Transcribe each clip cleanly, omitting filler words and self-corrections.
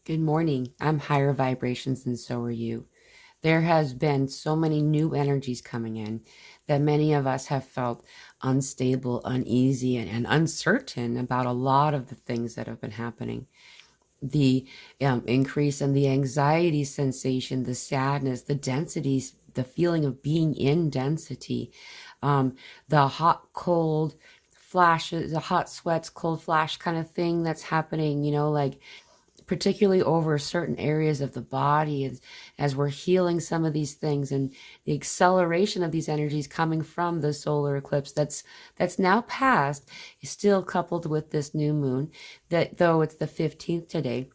Good morning. I'm higher vibrations and so are you. There has been so many new energies coming in that many of us have felt unstable, uneasy, and uncertain about a lot of the things that have been happening. The increase in the anxiety sensation, the sadness, the densities, the feeling of being in density, the hot, cold flashes, the hot sweats, cold flash kind of thing that's happening, like particularly over certain areas of the body as we're healing some of these things, and the acceleration of these energies coming from the solar eclipse that's now passed is still coupled with this new moon, that though it's the 15th today,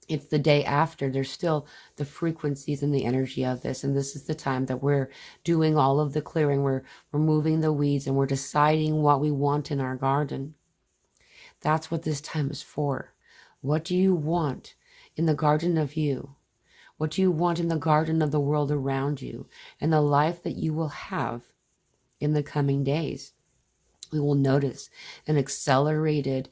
it's the day after, there's still the frequencies and the energy of this. And this is the time that we're doing all of the clearing. We're removing the weeds and we're deciding what we want in our garden. That's what this time is for. What do you want in the garden of you? What do you want in the garden of the world around you, and the life that you will have in the coming days? We will notice an accelerated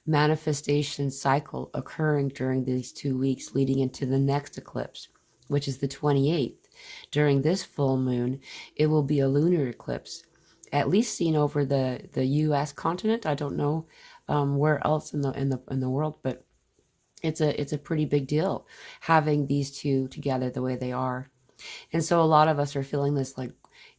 manifestation cycle occurring during these 2 weeks leading into the next eclipse, which is the 28th. During this full moon, it will be a lunar eclipse, at least seen over the U.S. continent. I don't know where else in the world, but it's a pretty big deal having these two together the way they are. And so a lot of us are feeling this like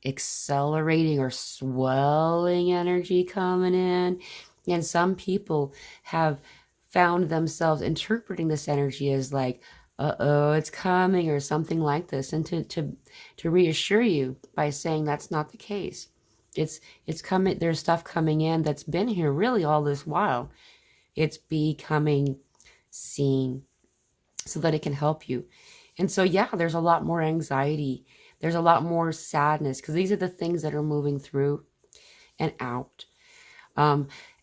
accelerating or swelling energy coming in. And some people have found themselves interpreting this energy as like, uh-oh, it's coming, or something like this. And to reassure you by saying that's not the case. It's coming, there's stuff coming in that's been here really all this while. It's becoming seen so that it can help you. And so, yeah, there's a lot more anxiety. There's a lot more sadness, because these are the things that are moving through and out,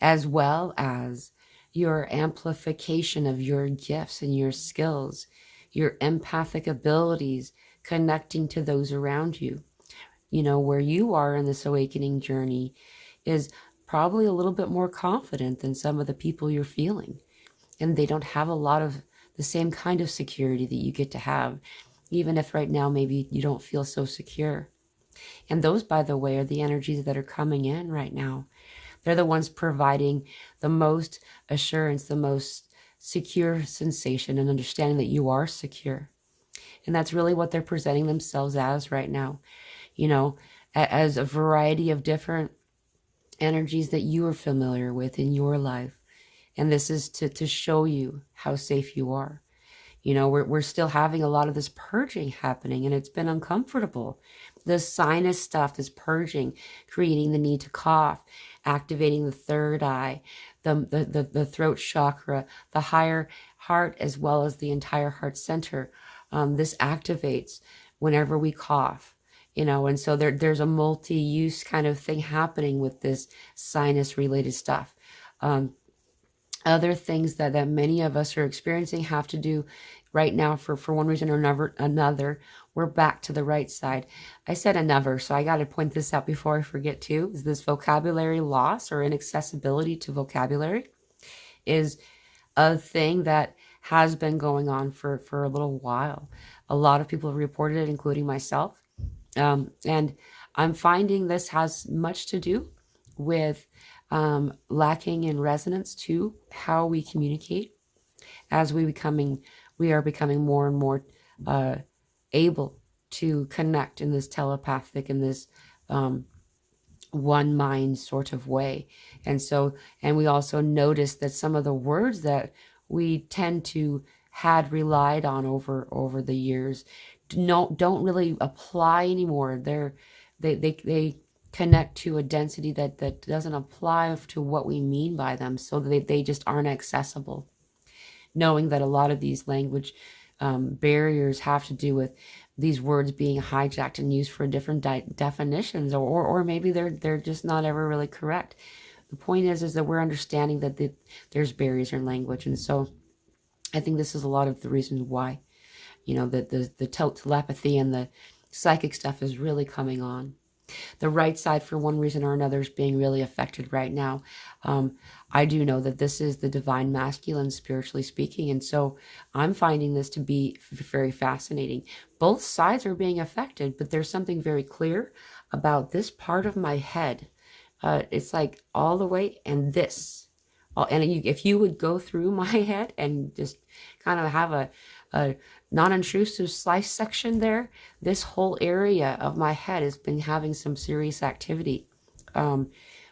as well as your amplification of your gifts and your skills, your empathic abilities, connecting to those around you. Where you are in this awakening journey is probably a little bit more confident than some of the people you're feeling. And they don't have a lot of the same kind of security that you get to have, even if right now maybe you don't feel so secure. And those, by the way, are the energies that are coming in right now. They're the ones providing the most assurance, the most secure sensation and understanding that you are secure. And that's really what they're presenting themselves as right now, as a variety of different energies that you are familiar with in your life. And this is to show you how safe you are. We're still having a lot of this purging happening, and it's been uncomfortable. The sinus stuff is purging, creating the need to cough, activating the third eye, the throat chakra, the higher heart, as well as the entire heart center. This activates whenever we cough, and so there's a multi-use kind of thing happening with this sinus related stuff. Other things that many of us are experiencing have to do right now for one reason or another. We're back to the right side. I said another, so I got to point this out before I forget too. Is this vocabulary loss or inaccessibility to vocabulary is a thing that has been going on for a little while. A lot of people have reported it, including myself. And I'm finding this has much to do with lacking in resonance to how we communicate, as we are becoming more and more able to connect in this telepathic, in this one mind sort of way. And we also notice that some of the words that we tend to had relied on over the years don't really apply anymore. They connect to a density that doesn't apply to what we mean by them, so they just aren't accessible. Knowing that a lot of these language barriers have to do with these words being hijacked and used for different definitions, or maybe they're just not ever really correct. The point is that we're understanding that there's barriers in language, and so I think this is a lot of the reasons why, that the telepathy and the psychic stuff is really coming on. The right side, for one reason or another, is being really affected right now. I do know that this is the divine masculine, spiritually speaking, and so I'm finding this to be very fascinating. Both sides are being affected, but there's something very clear about this part of my head. It's like all the way, and this. And if you would go through my head and just kind of have a non-intrusive slice section there, this whole area of my head has been having some serious activity,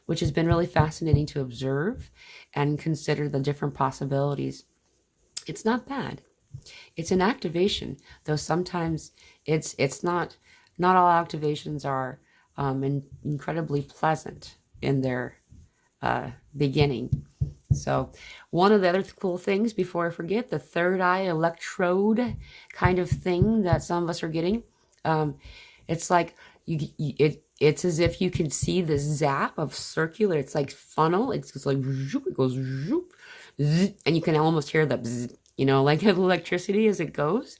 which has been really fascinating to observe and consider the different possibilities. It's not bad. It's an activation, though sometimes it's not all activations are incredibly pleasant in their beginning. So one of the other cool things, before I forget, the third eye electrode kind of thing that some of us are getting, it's like it's as if you can see the zap of circular. It's like funnel. It's like it goes, and you can almost hear the, like electricity as it goes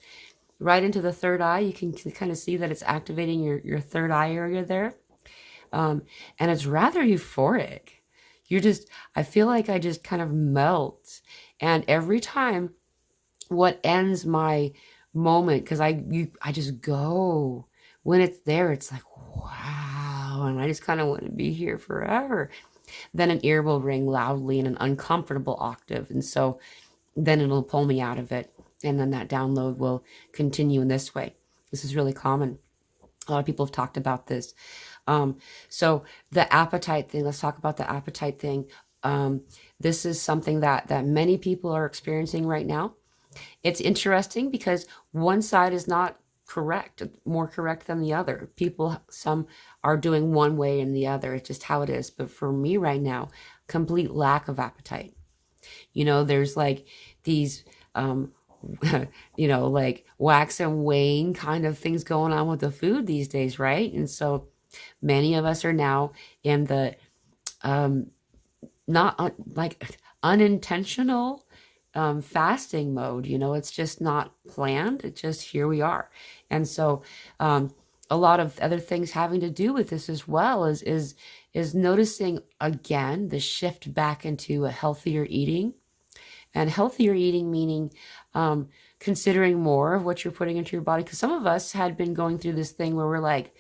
right into the third eye. You can kind of see that it's activating your third eye area there, and it's rather euphoric. I feel like I just kind of melt. And every time what ends my moment, because I just go, when it's there, it's like, wow. And I just kind of want to be here forever. Then an ear will ring loudly in an uncomfortable octave. And so then it'll pull me out of it. And then that download will continue in this way. This is really common. A lot of people have talked about this. So the appetite thing, let's talk about the appetite thing. This is something that many people are experiencing right now. It's interesting because one side is not correct, more correct than the other. Some are doing one way and the other. It's just how it is. But for me right now, complete lack of appetite. There's like these, like wax and wane kind of things going on with the food these days, right? And so many of us are now in the not like unintentional fasting mode. It's just not planned. It's just here we are. And so a lot of other things having to do with this as well is noticing again the shift back into a healthier eating. And healthier eating meaning considering more of what you're putting into your body. Because some of us had been going through this thing where we're like,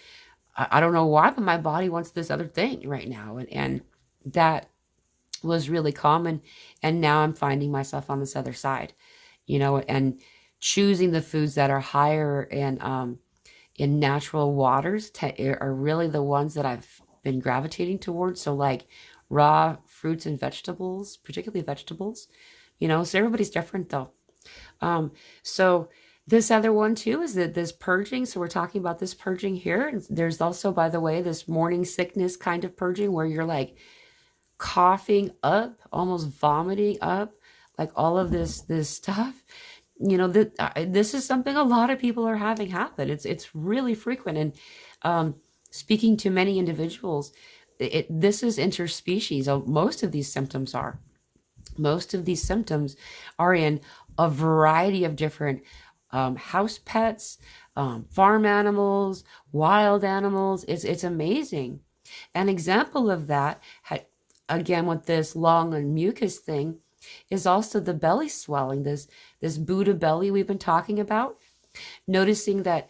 I don't know why, but my body wants this other thing right now. And that was really common. And now I'm finding myself on this other side, and choosing the foods that are higher in natural waters are really the ones that I've been gravitating towards. So like raw fruits and vegetables, particularly vegetables, so everybody's different though. So this other one too is that this purging. So we're talking about this purging here. And there's also, by the way, this morning sickness kind of purging where you're like coughing up, almost vomiting up, like all of this stuff. This is something a lot of people are having happen. It's really frequent. And speaking to many individuals, this is interspecies. Most of these symptoms are. Most of these symptoms are in a variety of different house pets, farm animals, wild animals. It's amazing. An example of that, again with this lung and mucus thing, is also the belly swelling, this Buddha belly we've been talking about. Noticing that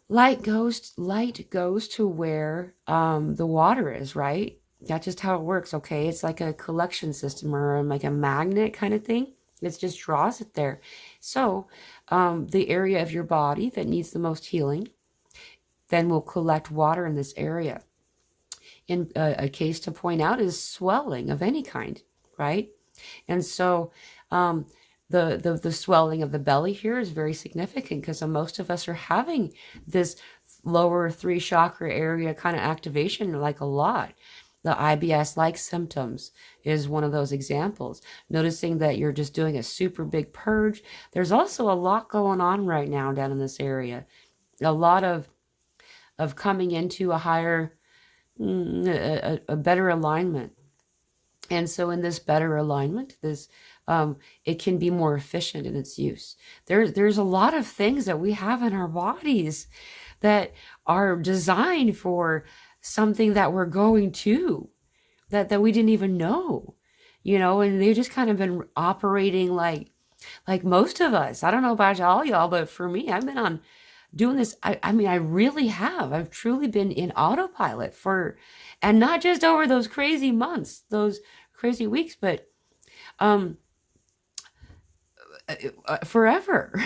light goes to where the water is, right? That's just how it works, okay? It's like a collection system or like a magnet kind of thing. It just draws it there. So the area of your body that needs the most healing then will collect water in this area. In a case to point out is swelling of any kind, right? And so the swelling of the belly here is very significant because most of us are having this lower 3 chakra area kind of activation like a lot. The IBS-like symptoms is one of those examples. Noticing that you're just doing a super big purge. There's also a lot going on right now down in this area. A lot of coming into a higher, a better alignment. And so in this better alignment, it can be more efficient in its use. There's a lot of things that we have in our bodies that are designed for something that we're going to, that we didn't even know, and they've just kind of been operating like most of us. I don't know about all y'all, but for me, I've been on doing this. I mean, I really have. I've truly been in autopilot and not just over those crazy months, those crazy weeks, but forever.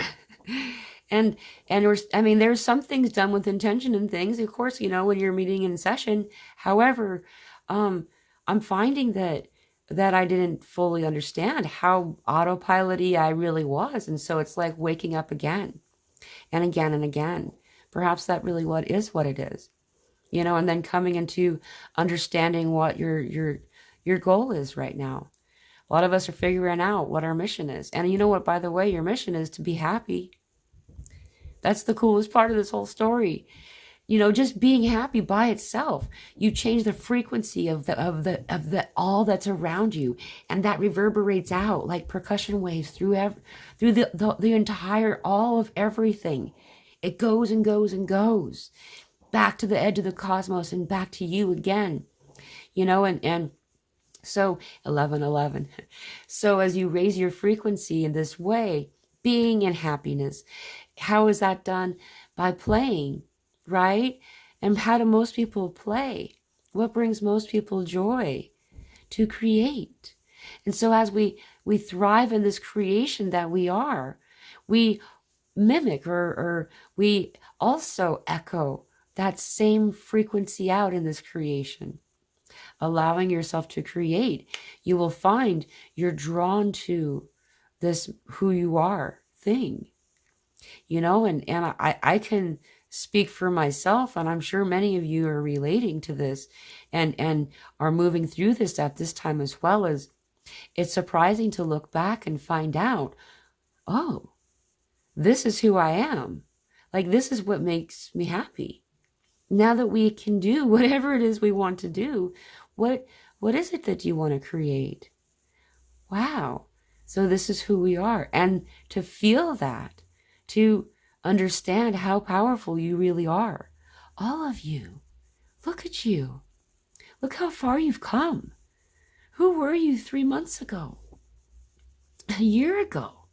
and there's some things done with intention and things, of course, when you're meeting in session. However, I'm finding that I didn't fully understand how autopilot-y I really was. And so it's like waking up again and again and again. Perhaps that really what it is, and then coming into understanding what your goal is right now. A lot of us are figuring out what our mission is. And you know what, by the way, your mission is to be happy. That's the coolest part of this whole story. Just being happy by itself. You change the frequency of the all that's around you, and that reverberates out like percussion waves through the entire all of everything. It goes and goes and goes back to the edge of the cosmos and back to you again. And so 1111. So as you raise your frequency in this way, being in happiness, how is that done? By playing, right? And how do most people play? What brings most people joy? To create. And so as we thrive in this creation that we are, we mimic or we also echo that same frequency out in this creation. Allowing yourself to create, you will find you're drawn to this who you are thing, and I can speak for myself, and I'm sure many of you are relating to this and are moving through this at this time as well. As it's surprising to look back and find out, oh, this is who I am. Like, this is what makes me happy. Now that we can do whatever it is we want to do, what is it that you want to create? Wow. So this is who we are. And to feel that, to understand how powerful you really are. All of you. Look at you. Look how far you've come. Who were you 3 months ago? A year ago,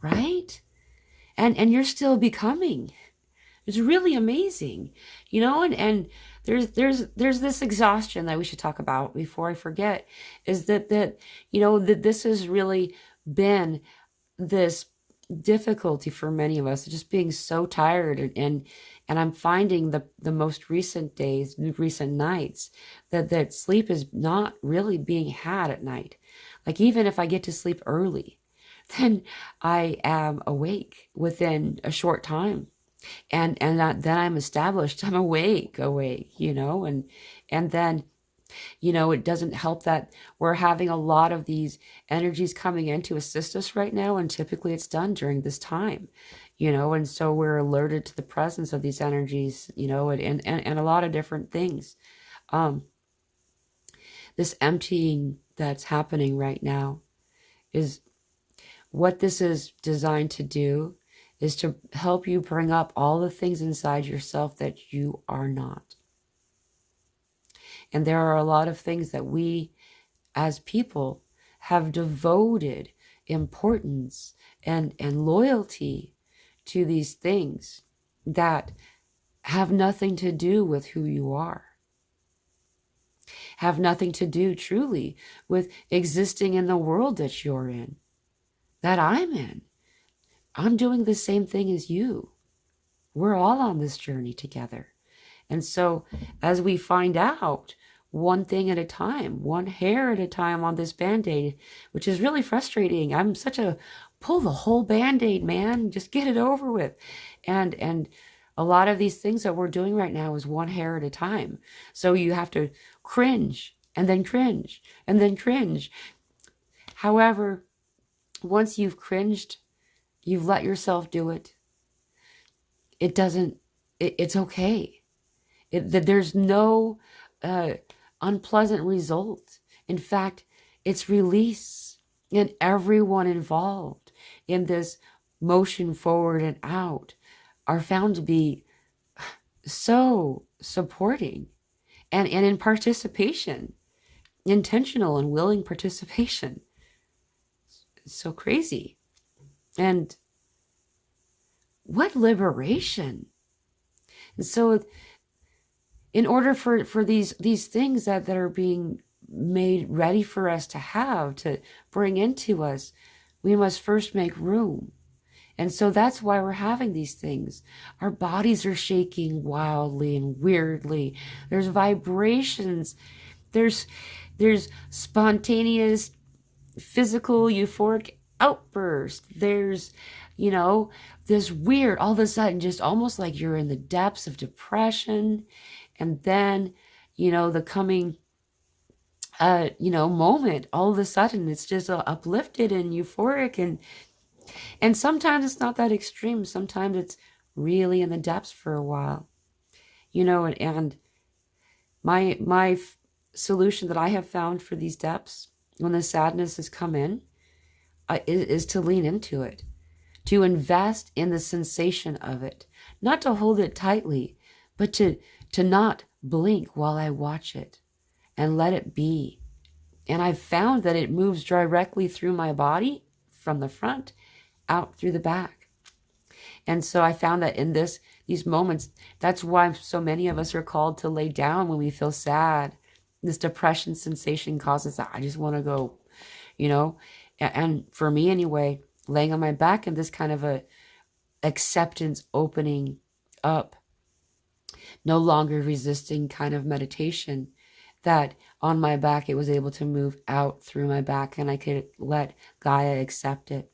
right? And you're still becoming. It's really amazing, and there's this exhaustion that we should talk about before I forget, is that this has really been this difficulty for many of us, just being so tired, and I'm finding the most recent days, recent nights, that sleep is not really being had at night. Like, even if I get to sleep early, then I am awake within a short time. And then I'm established, I'm awake, and then, it doesn't help that we're having a lot of these energies coming in to assist us right now. And typically it's done during this time, and so we're alerted to the presence of these energies, and a lot of different things. This emptying that's happening right now is what this is designed to do, is to help you bring up all the things inside yourself that you are not. And there are a lot of things that we as people have devoted importance and loyalty to, these things that have nothing to do with who you are. Have nothing to do truly with existing in the world that you're in, that I'm in. I'm doing the same thing as you. We're all on this journey together. And so as we find out, one thing at a time, one hair at a time on this Band-Aid, which is really frustrating. I'm such a pull the whole Band-Aid, man. Just get it over with. And a lot of these things that we're doing right now is one hair at a time. So you have to cringe and then cringe and then cringe. However, once you've cringed, you've let yourself do it. It's okay. There's no unpleasant result. In fact, it's release. And everyone involved in this motion forward and out are found to be so supporting and in participation, intentional and willing participation. It's so crazy. And what liberation. And so in order for these things that are being made ready for us to have, to bring into us, we must first make room. And so that's why we're having these things. Our bodies are shaking wildly and weirdly. There's vibrations. There's spontaneous physical euphoric outburst. There's, this weird, all of a sudden, just almost like you're in the depths of depression. And then, the coming, moment, all of a sudden, it's just uplifted and euphoric. And sometimes it's not that extreme. Sometimes it's really in the depths for a while, and my solution that I have found for these depths, when the sadness has come in, is to lean into it, to invest in the sensation of it, not to hold it tightly, but to not blink while I watch it and let it be. And I've found that it moves directly through my body from the front out through the back. And so I found that in these moments, that's why so many of us are called to lay down when we feel sad. This depression sensation causes that I just want to go, and for me anyway, laying on my back in this kind of a acceptance, opening up, no longer resisting kind of meditation, that on my back it was able to move out through my back and I could let Gaia accept it.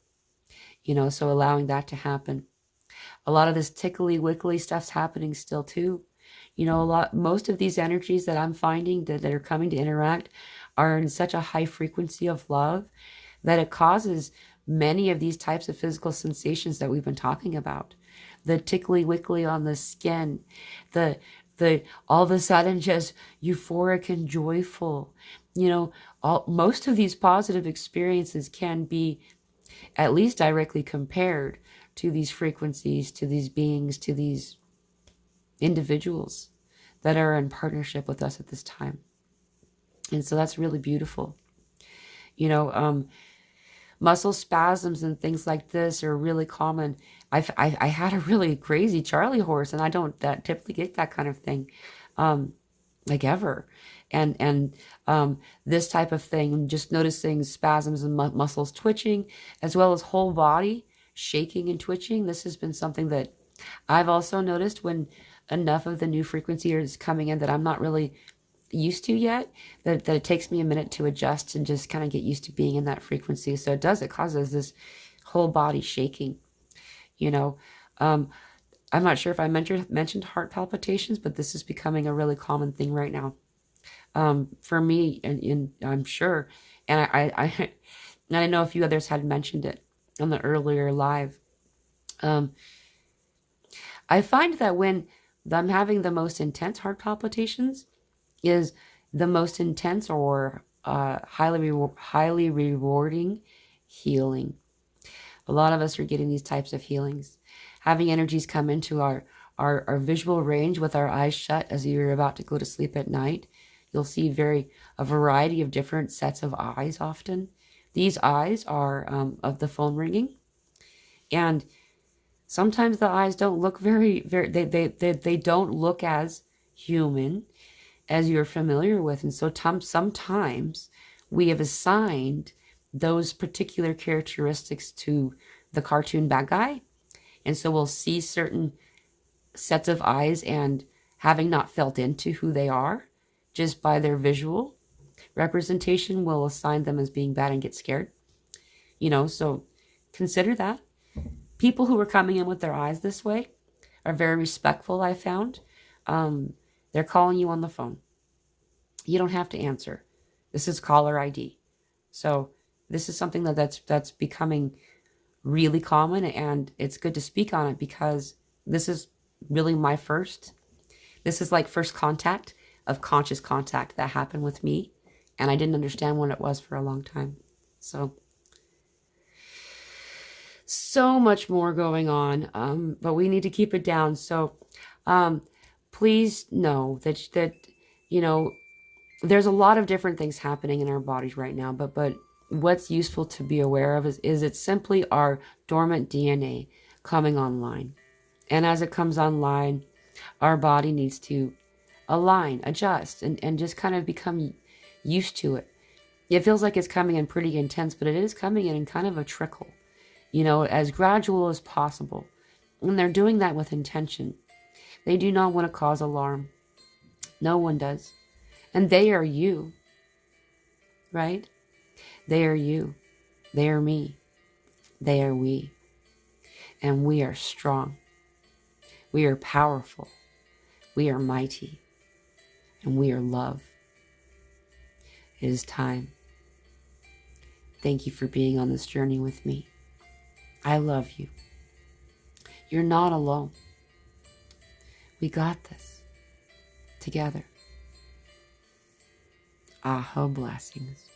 So allowing that to happen. A lot of this tickly wickly stuff's happening still too. Most of these energies that I'm finding that are coming to interact are in such a high frequency of love that it causes many of these types of physical sensations that we've been talking about. The tickly wickly on the skin, the all of a sudden just euphoric and joyful. Most of these positive experiences can be at least directly compared to these frequencies, to these beings, to these individuals that are in partnership with us at this time. And so that's really beautiful. Muscle spasms and things like this are really common. I had a really crazy Charlie horse, and I don't typically get that kind of thing, like ever. And this type of thing, just noticing spasms and muscles twitching, as well as whole body shaking and twitching. This has been something that I've also noticed when enough of the new frequency is coming in that I'm not really used to yet, that it takes me a minute to adjust and just kind of get used to being in that frequency. So it causes this whole body shaking. I'm not sure if I mentioned heart palpitations, but this is becoming a really common thing right now. For me, and I'm sure, and I know a few others had mentioned it on the earlier live. I find that when I'm having the most intense heart palpitations is the most intense or highly rewarding healing. A lot of us are getting these types of healings, having energies come into our visual range with our eyes shut as you're about to go to sleep at night. You'll see a variety of different sets of eyes often. These eyes are of the phone ringing, and sometimes the eyes don't look they don't look as human as you're familiar with. And so sometimes we have assigned those particular characteristics to the cartoon bad guy. And so we'll see certain sets of eyes, and having not felt into who they are, just by their visual representation, will assign them as being bad and get scared. So consider that. People who are coming in with their eyes this way are very respectful, I found. They're calling you on the phone. You don't have to answer. This is caller ID. So this is something that's becoming really common, and it's good to speak on it because this is really this is like first contact of conscious contact that happened with me, and I didn't understand what it was for a long time. So much more going on, but we need to keep it down. So please know that you know, there's a lot of different things happening in our bodies right now, but what's useful to be aware of is it's simply our dormant DNA coming online. And as it comes online, our body needs to align, adjust, and just kind of become used to it. It feels like it's coming in pretty intense, but it is coming in kind of a trickle, as gradual as possible. And they're doing that with intention. They do not want to cause alarm. No one does. And they are you, right? They are you. They are me. They are we. And we are strong. We are powerful. We are mighty. And we are love. It is time. Thank you for being on this journey with me. I love you. You're not alone. We got this together. Aho blessings.